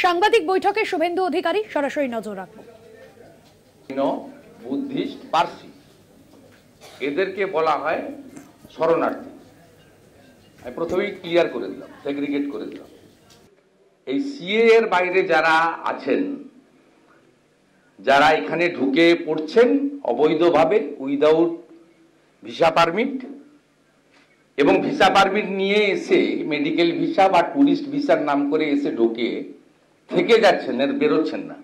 সাংবাদিক বৈঠকে শুভেন্দু অধিকারী সরাসরি নজর রাখবো। বুদ্ধিস্ট পার্সি এদেরকে বলা হয় শরণার্থী। আমি প্রথমেই ক্লিয়ার করে দিলাম, সেগ্রিগেট করে দিলাম। এই সিএ এর বাইরে যারা আছেন, যারা এখানে ঢুকে পড়ছেন অবৈধভাবে উইদাউট ভিসা পারমিট, এবং ভিসা পারমিট নিয়ে এসে মেডিকেল ভিসা বা ট্যুরিস্ট ভিসার নাম করে এসে ঢুকে থেকে যাচ্ছেন, এর বেরোচ্ছেন না,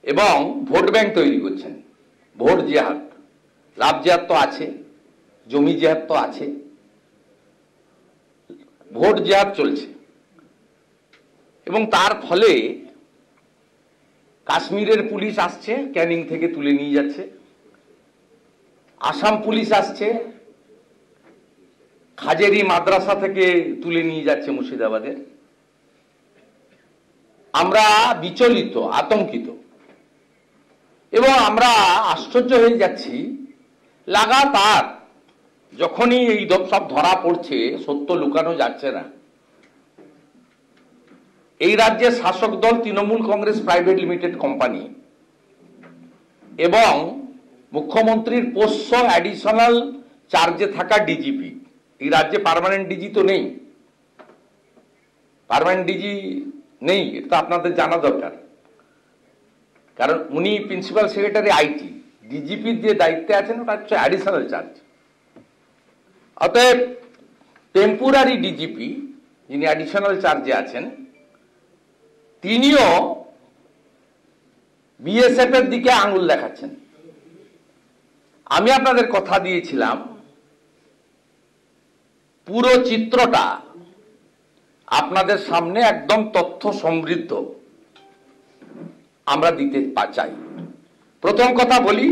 এবং ভোট ব্যাংক তৈরি করছেন। ভোট জেহাদ, লাভ জেহাদ তো আছে, জমি জেহাদ তো আছে, ভোট জেহাদ চলছে। এবং তার ফলে কাশ্মীরের পুলিশ আসছে, ক্যানিং থেকে তুলে নিয়ে যাচ্ছে, আসাম পুলিশ আসছে, খাজেরি মাদ্রাসা থেকে তুলে নিয়ে যাচ্ছে মুর্শিদাবাদের। আমরা বিচলিত, আতঙ্কিত, এবং আমরা আশ্চর্য হয়ে যাচ্ছি। লাগাতার যখনই এই সব ধরা পড়ছে, সত্য লুকানো যাচ্ছে না। এই রাজ্যের শাসক দল Trinamool Congress private limited company এবং মুখ্যমন্ত্রীর পোষ্য অ্যাডিশনাল চার্জে থাকা ডিজিপি, এই রাজ্যে পার্মানেন্ট ডিজি তো নেই, পার্মানেন্ট ডিজি নেই, এটা আপনাদের জানা দরকার। কারণ উনি প্রিন্সিপাল সেক্রেটারি আইটি, ডিজিপির যে দায়িত্বে আছেন ওটা হচ্ছে অ্যাডিশনাল চার্জ। অতএব টেম্পোরারি ডিজিপি যিনি অ্যাডিশনাল চার্জে আছেন, তিনিও বিএসএফ এর দিকে আঙুল দেখাচ্ছেন। আমি আপনাদের কথা দিয়েছিলাম পুরো চিত্রটা আপনাদের সামনে একদম তথ্য সমৃদ্ধ আমরা দিতে চাই। প্রথম কথা বলি,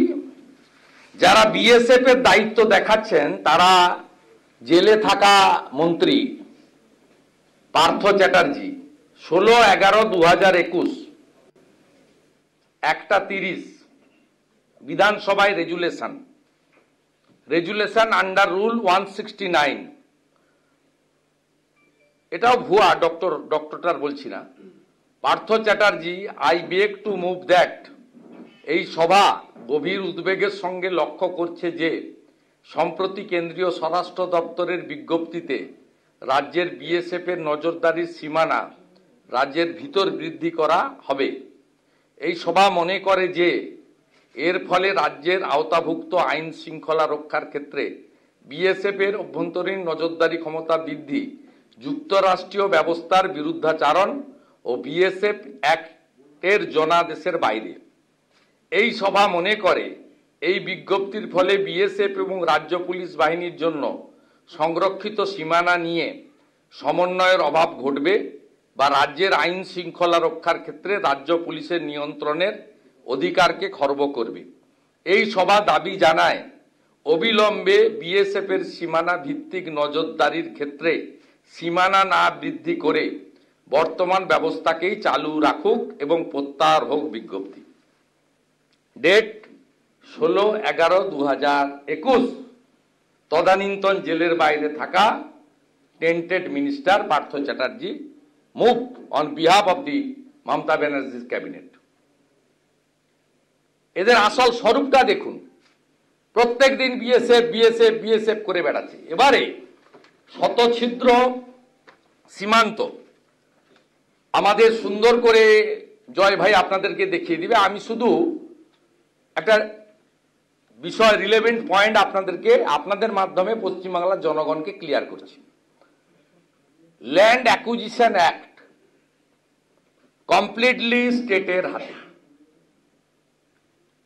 যারা বিএসএফ এর দায়িত্ব দেখাচ্ছেন তারা জেলে থাকা মন্ত্রী পার্থ চ্যাটার্জি 16/11/2021 1:30 বিধানসভায় রেজুলেশন আন্ডার রুল 169, এটাও ভুয়া, ডক্টরটার বলছি না। Partha Chatterjee, I beg to move that, এই সভা গভীর উদ্বেগের সঙ্গে লক্ষ্য করছে যে সম্প্রতি কেন্দ্রীয় স্বরাষ্ট্র দপ্তরের বিজ্ঞপ্তিতে রাজ্যের বিএসএফ এর নজরদারির সীমানা রাজ্যের ভিতর বৃদ্ধি করা হবে। এই সভা মনে করে যে এর ফলে রাজ্যের আওতাভুক্ত আইন শৃঙ্খলা রক্ষার ক্ষেত্রে বিএসএফ এর অভ্যন্তরীণ নজরদারি ক্ষমতা বৃদ্ধি, যুক্তরাষ্ট্রীয় ব্যবস্থার বিরুদ্ধাচারণ ও বিএসএফ অ্যাক্টের জনাদেশের বাইরে। এই সভা মনে করে এই বিজ্ঞপ্তির ফলে বিএসএফ এবং রাজ্য পুলিশ বাহিনীর জন্য সংরক্ষিত সীমানা নিয়ে সমন্বয়ের অভাব ঘটবে বা রাজ্যের আইন শৃঙ্খলা রক্ষার ক্ষেত্রে রাজ্য পুলিশের নিয়ন্ত্রণের অধিকারকে খর্ব করবে। এই সভা দাবি জানায় অবিলম্বে বিএসএফ এর সীমানা ভিত্তিক নজরদারির ক্ষেত্রে সীমানা না বৃদ্ধি করে বর্তমান ব্যবস্থাকেই চালু রাখুক এবং প্রত্যাহার হোক বিজ্ঞপ্তি। ডেট 16/11/2021। তদানীন্তন জেলের বাইরে থাকা tainted minister Partha Chatterjee move on behalf of the Mamata ব্যানার্জির ক্যাবিনেট। এদের আসল স্বরূপটা দেখুন, প্রত্যেক দিন বিএসএফ বিএসএফ বিএসএফ করে বেড়াচ্ছে। এবারে শতছিদ্র সীমান্ত আমাদের সুন্দর করে জয় ভাই আপনাদেরকে দেখিয়ে দিবে। আমি শুধু একটা বিষয়, রিলেভেন্ট পয়েন্ট আপনাদের মাধ্যমে পশ্চিমবাংলার জনগণকে ক্লিয়ার করছি। ল্যান্ড অ্যাকুইজিশন অ্যাক্ট কমপ্লিটলি স্টেটের হাতে।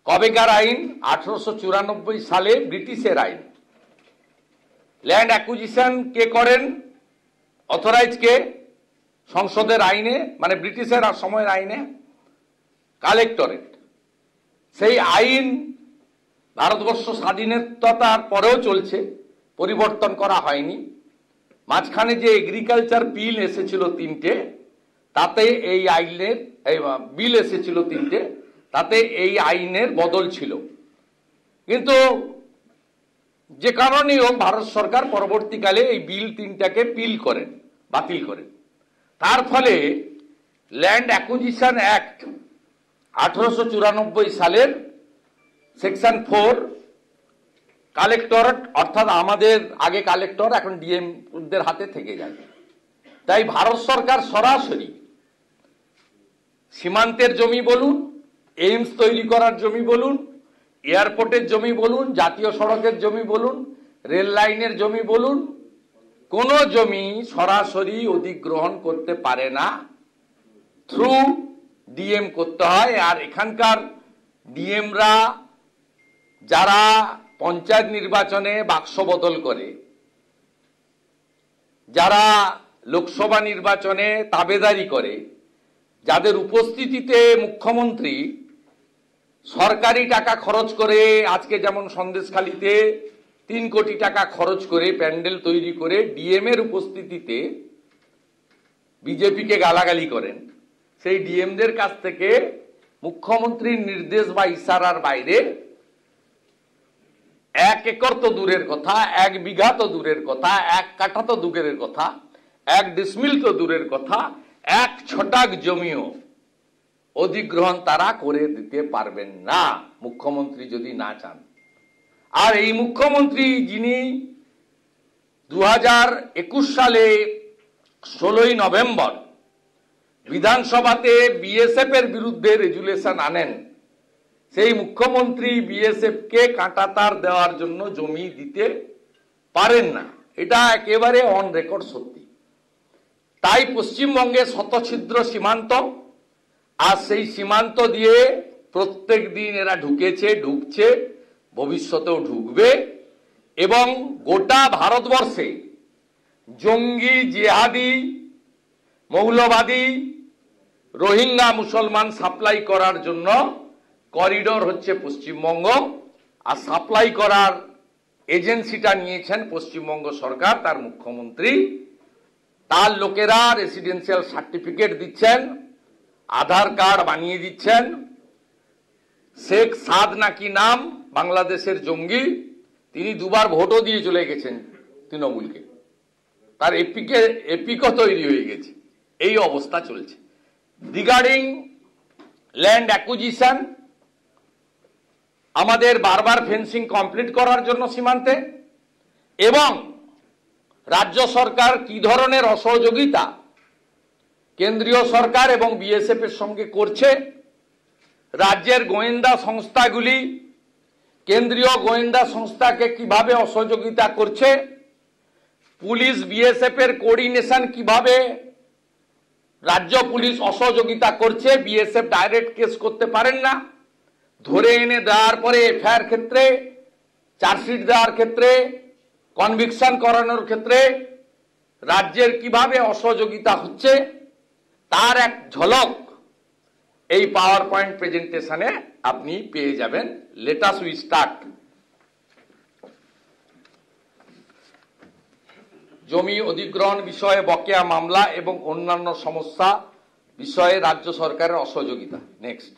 কবেকার আইন? 1894 সালে ব্রিটিশের আইন। ল্যান্ড অ্যাকুইজিশন কে করেন? অথরাইজ কে? সংসদের আইনে, মানে ব্রিটিশের সময়ের আইনে কালেক্টরেট। সেই আইন ভারতবর্ষ স্বাধীনতার পরেও চলছে, পরিবর্তন করা হয়নি। মাঝখানে যে এগ্রিকালচার বিল এসেছিল 3টে, তাতে এই আইনের বিল এসেছিল 3টে, তাতে এই আইনের বদল ছিল। কিন্তু যে কারণেই হোক ভারত সরকার পরবর্তীকালে এই বিল 3টাকে বাতিল করেন। তার ফলে ল্যান্ড অ্যাকুইজিশন অ্যাক্ট 1894 সালের সেকশন 4 কালেক্টরেট, অর্থাৎ আমাদের আগে কালেক্টর এখন ডিএমদের হাতে থেকে যায়। তাই ভারত সরকার সরাসরি সীমান্তের জমি বলুন, এইমস তৈরি করার জমি বলুন, এয়ারপোর্টের জমি বলুন, জাতীয় সড়কের জমি বলুন, রেল লাইনের জমি বলুন, কোন জমি সরাসরি অধিগ্রহণ করতে পারে না, থ্রু ডিএম করতে হয়। আর এখানকার ডিএমরা যারা পঞ্চায়েত নির্বাচনে বাক্স বদল করে, যারা লোকসভা নির্বাচনে তাবেদারি করে, যাদের উপস্থিতিতে মুখ্যমন্ত্রী সরকারি টাকা খরচ করে, আজকে যেমন সন্দেশখালীতে 3 কোটি টাকা খরচ করে প্যান্ডেল তৈরি করে ডিএম এর উপস্থিতিতে বিজেপিকে গালাগালি করেন, সেই ডিএমদের কাছ থেকে মুখ্যমন্ত্রীর নির্দেশ বা ইশারার বাইরে 1 একর তো দূরের কথা, 1 বিঘা তো দূরের কথা, 1 কাঠা তো দূরের কথা, 1 ডিসমিল তো দূরের কথা, 1 ছটাক জমিও অধিগ্রহণ তারা করে দিতে পারবেন না, মুখ্যমন্ত্রী যদি না চান। আর এই মুখ্যমন্ত্রী, যিনি 2021 সালে 16ই নভেম্বর বিধানসভাতে বিএসএফ এর বিরুদ্ধে রেজুলেশন আনেন, সেই মুখ্যমন্ত্রী বিএসএফ কে কাঁটাতার দেওয়ার জন্য জমি দিতে পারেন না। এটা একেবারে অন রেকর্ড সত্যি। তাই পশ্চিমবঙ্গে শতছিদ্র সীমান্ত, আর সেই সীমান্ত দিয়ে প্রত্যেক দিন এরা ঢুকছে, ভবিষ্যতেও ঢুকবে, এবং গোটা ভারতবর্ষে জঙ্গি, জিহাদি, মৌলবাদী, রোহিঙ্গা মুসলমান সাপ্লাই করার জন্য করিডোর হচ্ছে পশ্চিমবঙ্গ। আর সাপ্লাই করার এজেন্সিটা নিয়েছেন পশ্চিমবঙ্গ সরকার, তার মুখ্যমন্ত্রী। তার লোকেরা রেসিডেন্সিয়াল সার্টিফিকেট দিচ্ছেন, আধার কার্ড বানিয়ে দিচ্ছেন। শেখ সাদ নাকি নাম, বাংলাদেশের জঙ্গি, তিনি 2বার ভোটও দিয়ে চলে গেছেন তৃণমূলকে, তার এপিকও তৈরি হয়ে গেছে। এই অবস্থা চলছে। রিগার্ডিং ল্যান্ড অ্যাকুইজিশন, আমাদের বারবার ফেন্সিং কমপ্লিট করার জন্য সীমান্তে, এবং রাজ্য সরকার কি ধরনের অসহযোগিতা কেন্দ্রীয় সরকার এবং বিএসএফ এর সঙ্গে করছে, রাজ্যের গোয়েন্দা সংস্থাগুলি কেন্দ্রীয় গোয়েন্দা সংস্থাকে কিভাবে অসহযোগিতা করছে, পুলিশ বিএসএফ এর কোঅর্ডিনেশন কিভাবে রাজ্য পুলিশ অসহযোগিতা করছে, বিএসএফ ডাইরেক্ট কেস করতে পারেন না, ধরে এনে দেওয়ার পরে এফআইআর ক্ষেত্রে, চার্জশিট দেওয়ার ক্ষেত্রে, কনভিকশন করানোর ক্ষেত্রে রাজ্যের কিভাবে অসহযোগিতা হচ্ছে, তার এক ঝলক এই পাওয়ার পয়েন্ট প্রেজেন্টেশনে আপনি পেয়ে যাবেন। Let us we start. জমি অধিগ্রহণ বিষয়ে বকেয়া মামলা এবং অন্যান্য সমস্যা বিষয়ে রাজ্য সরকারের অসহযোগিতা। নেক্সট।